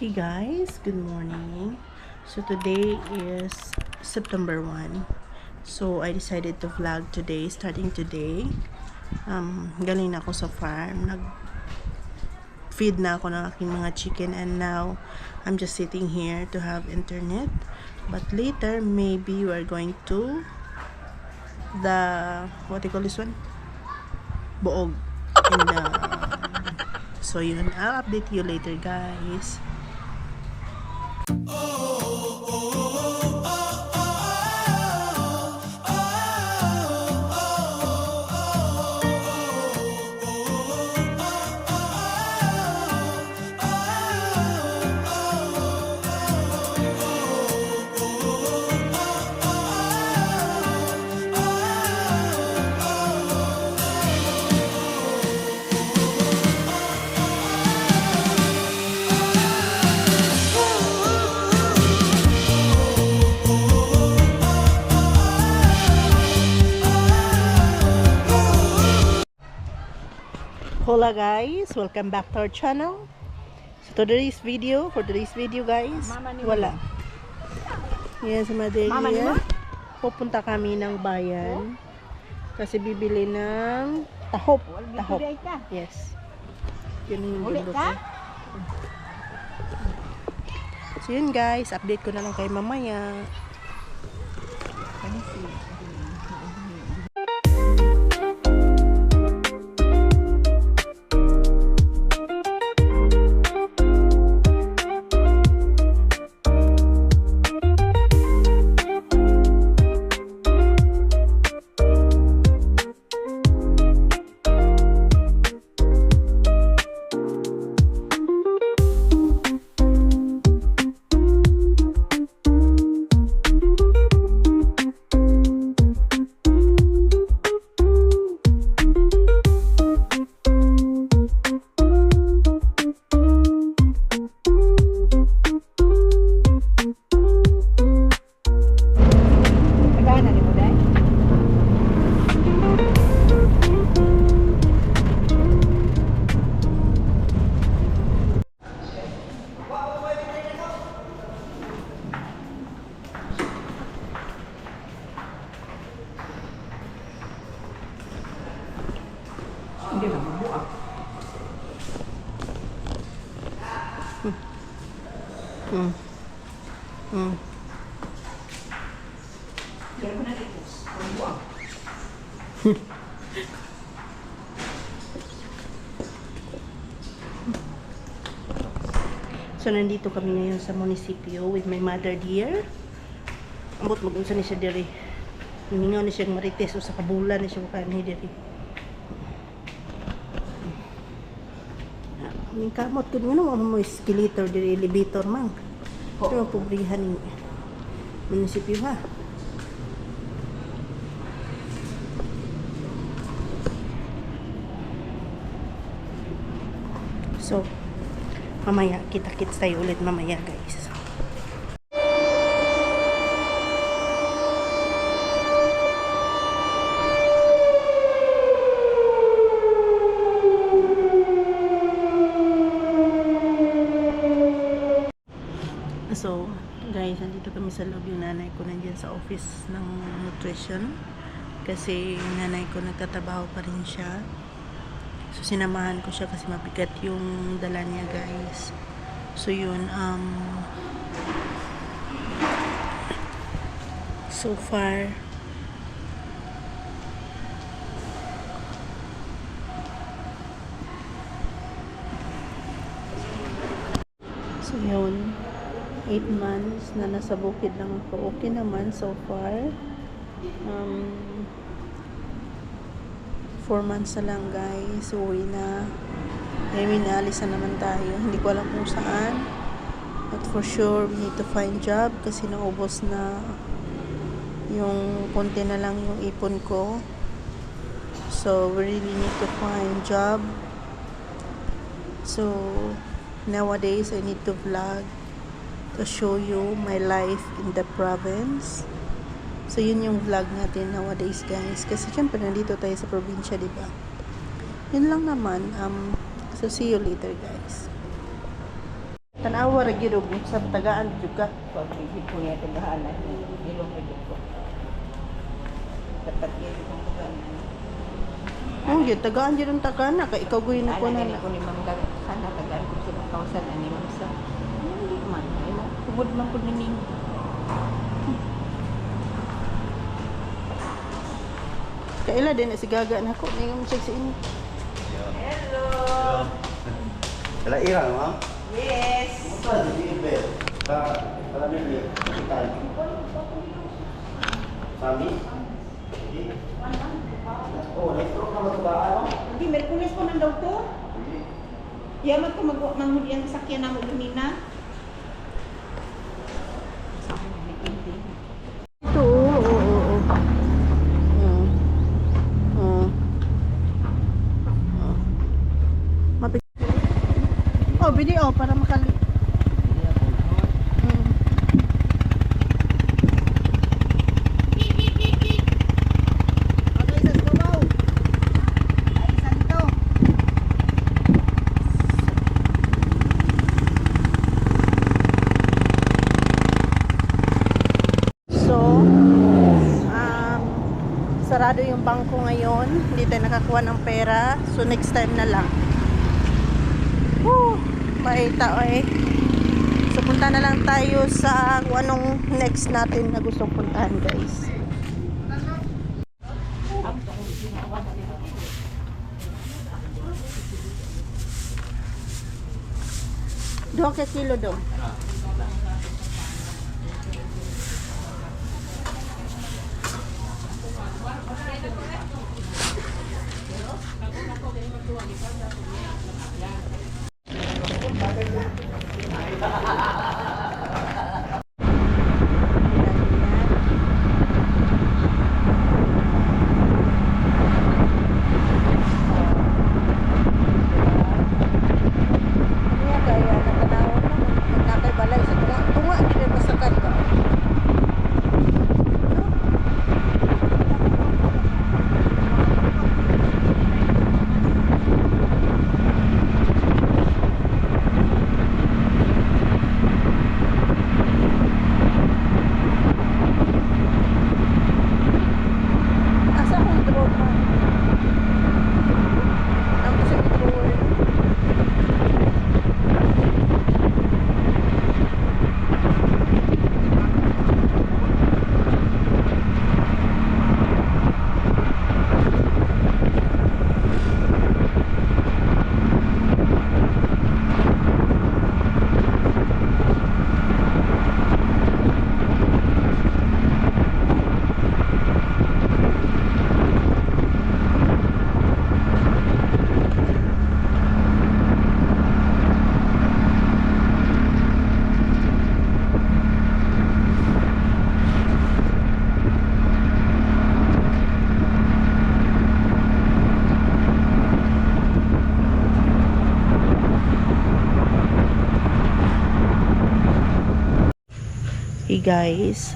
Hey guys, good morning. So today is September 1. So I decided to vlog today, starting today. Galing na ako sa farm. Nag-feed na ako ng aking mga chicken and now I'm just sitting here to have internet. But later maybe we are going to the what do you call this one? Boog. In the so yun, I'll update you later guys. Hola guys, welcome back to our channel. So today's video guys, wala. Yan sa Madelia. Pupunta kami ng bayan kasi bibili ng tahop. Yes. Yun yung gundo ko. So yun guys, update ko na lang kay mamaya. Hindi na mabuak. Kaya ko na ipos. Mabuak. So nandito kami ngayon sa munisipyo with my mother dear. Ambot mag-unsa ni siya diri. Hiningaw ni siyang marites o sa kabulan ni siya kanhi diri. Ning kamot kun ngano mo escalator diri elevator man. Pero pobrihan ni munisipyo ha. So mamaya kita-kits tayo ulit mamaya guys. So guys, nandito kami sa loob. Yung nanay ko nandiyan sa office ng nutrition kasi yung nanay ko nagtatrabaho pa rin siya. So sinamahan ko siya kasi mabigat yung dala niya guys. So yun, so far so yun, 8 months na nasa bukid lang ako. Okay naman so far. 4 months na lang guys, uwi na. Ngayon naalis na naman tayo, hindi ko alam kung saan, but for sure we need to find job kasi naubos na yung konti na lang yung ipon ko. So we really need to find job. So nowadays I need to vlog to show you my life in the province. So yun yung vlog natin nowadays guys, kasi syempre nandito tayo sa probinsya, diba? Yun lang naman. So see you later guys. Tanawa ra gyud og sa tagaan jud ka. Pag-ibig ko niya tagahan na ilong ibig ko. Dapat niya itong tagaan. Gyud tagaan jud ang tagaan kay ikaw gyud na ko na. Ko ni Ma'am Dag, sana tagaan ko sa kausan ani Ma'am sa. Hindi man, ay mo. Tubod man ko ni Ning. Kaila din na si Gaga na ko ningon siya sa inyo. Hello. Kala ira, ma'am? Yes. Para di bel. Para ni kita. Sami? Oh, elektro ka magdaan, no? Hindi, Merkulis ko nang daw to. Yaman ko magmamud yan sakyan na mo lumina. Ito, oo. Mapit. Oh, video para makali. So, sarado yung bangko ngayon. Hindi tayo nakakuha ng pera. So, next time na lang. Woo! Maita eh. So, punta na lang tayo sa kung anong next natin na gustong puntahan, guys. Doon ka kilo doon. Hey guys,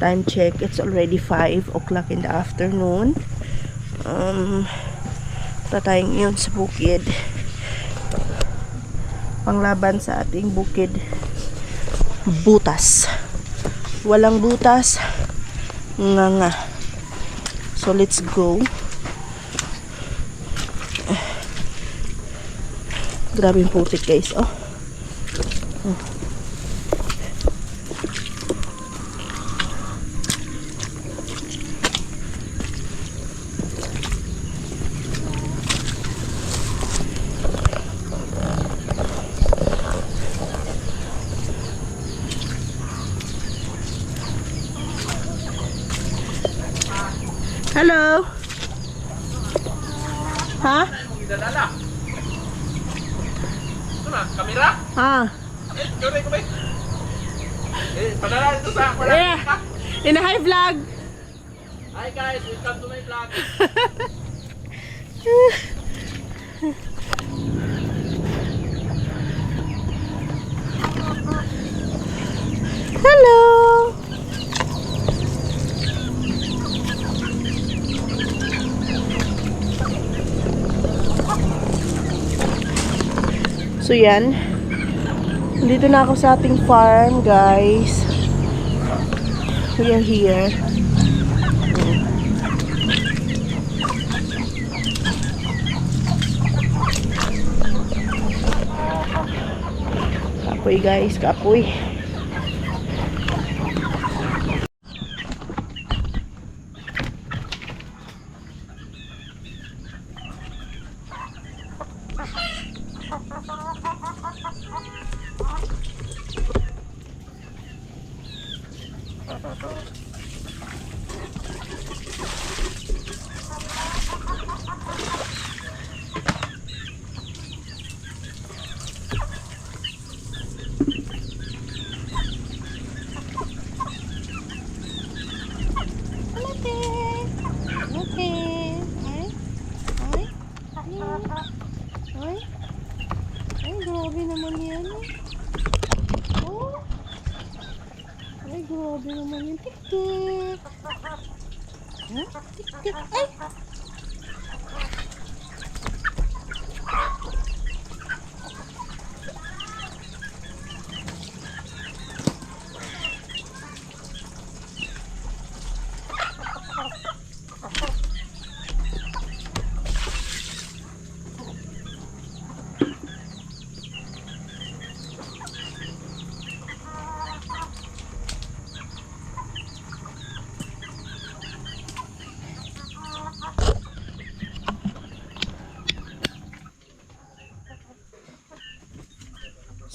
time check, it's already 5 o'clock in the afternoon. Tatayang yun sa bukid, panglaban sa ating bukid butas. Walang butas nga. So let's go. Grabe yung putik guys. Hello. Ha? Ito na, kamera? Gawin ko ba? Padala ito sa Yeah. In a high vlog. Hi guys, welcome to my vlog. Hello. So yan. Dito na ako sa ating farm, guys. We are here. Kapoy, guys, kapoy. Ay, grabe naman yan. Oh. Ay, grabe naman yan. Tik-tik. Huh? Tik-tik. Ay!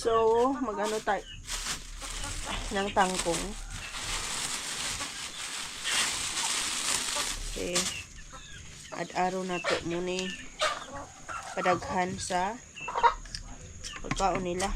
So, mag-ano tayo ng tangkong. Okay. Ad-araw na to muna padaghan sa pagkaon nila.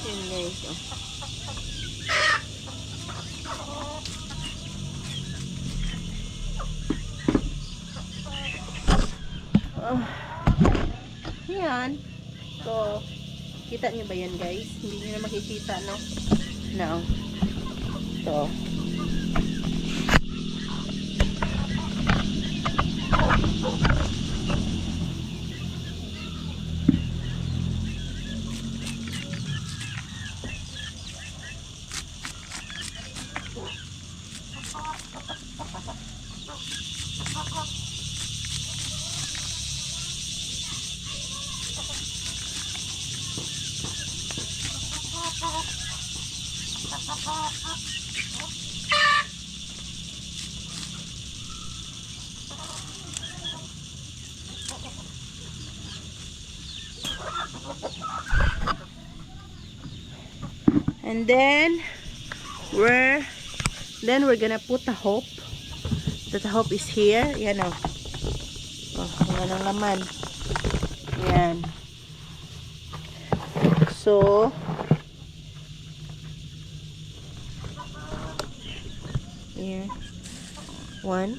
Yun guys, oh. Yan. So, kita niyo ba yan guys? Hindi niyo na makikita, no? No. So, and then we're gonna put the hope. The hope is here. Yan o. Oh, yan ang laman. Yan. So, here. 1,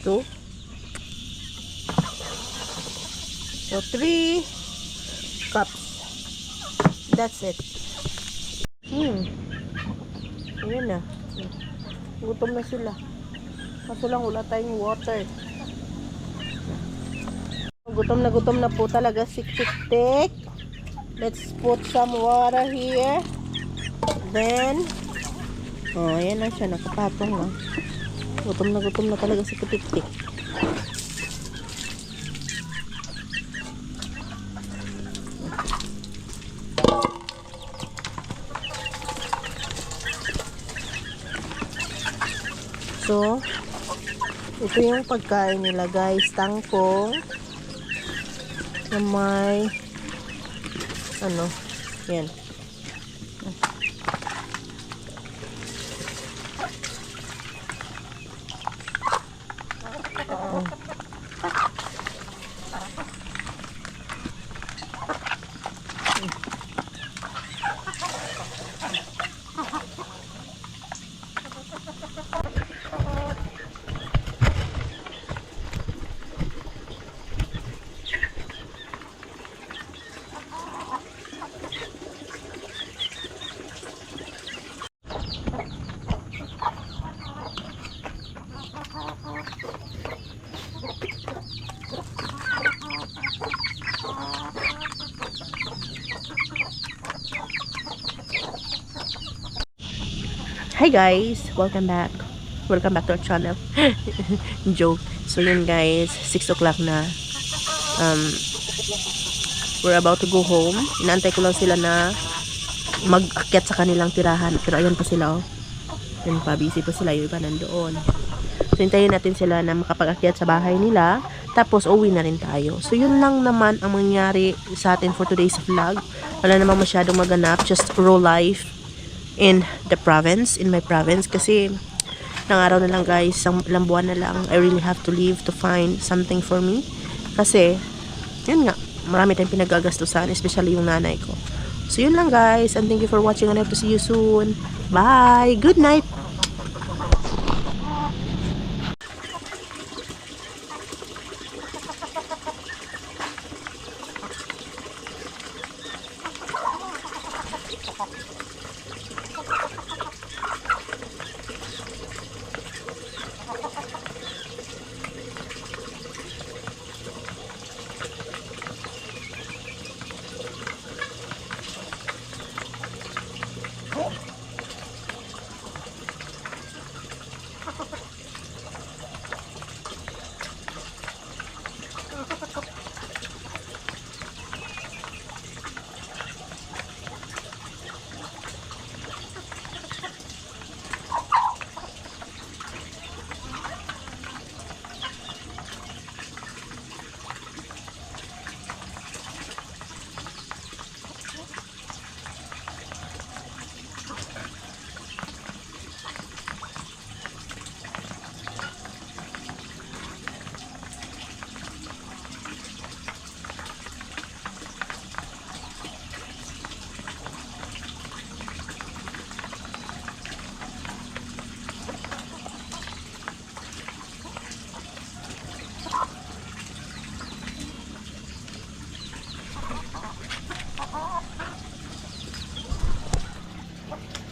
2, So, 3 cups. That's it. Ayan na. Gutom na sila. Kaso lang wala tayong water. Gutom na po talaga si Tik-Tik. Let's put some water here. Then, ayan na siya. Nakapatong na. Gutom na talaga si Tik-Tik. So, ito yung pagkain nila guys. Tangkong na may ano, yan. Hi guys, welcome back to our channel. Joke. So yun guys, 6 o'clock na. We're about to go home. Inaantay ko lang sila na mag-akyat sa kanilang tirahan. Pero ayan pa sila, oh. Yun pa, busy pa sila, yung iba nandoon. So hintayin natin sila na makapag-akyat sa bahay nila. Tapos uwi na rin tayo. So yun lang naman ang mangyari sa atin for today's vlog. Wala namang masyadong maganap, just raw life in the province, in my province, kasi ilang araw na lang guys, ilang buwan na lang, I really have to leave to find something for me, kasi yun nga, marami tayong pinagagastusan, especially yung nanay ko. So yun lang guys, and thank you for watching, and I hope to see you soon. Bye, good night.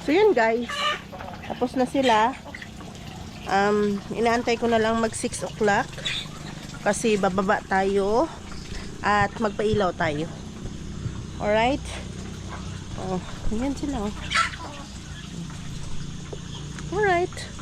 So yun guys, tapos na sila. Inaantay ko na lang mag 6 o'clock kasi bababa tayo at magpailaw tayo. Alright? Oh, yan sila, oh. Alright.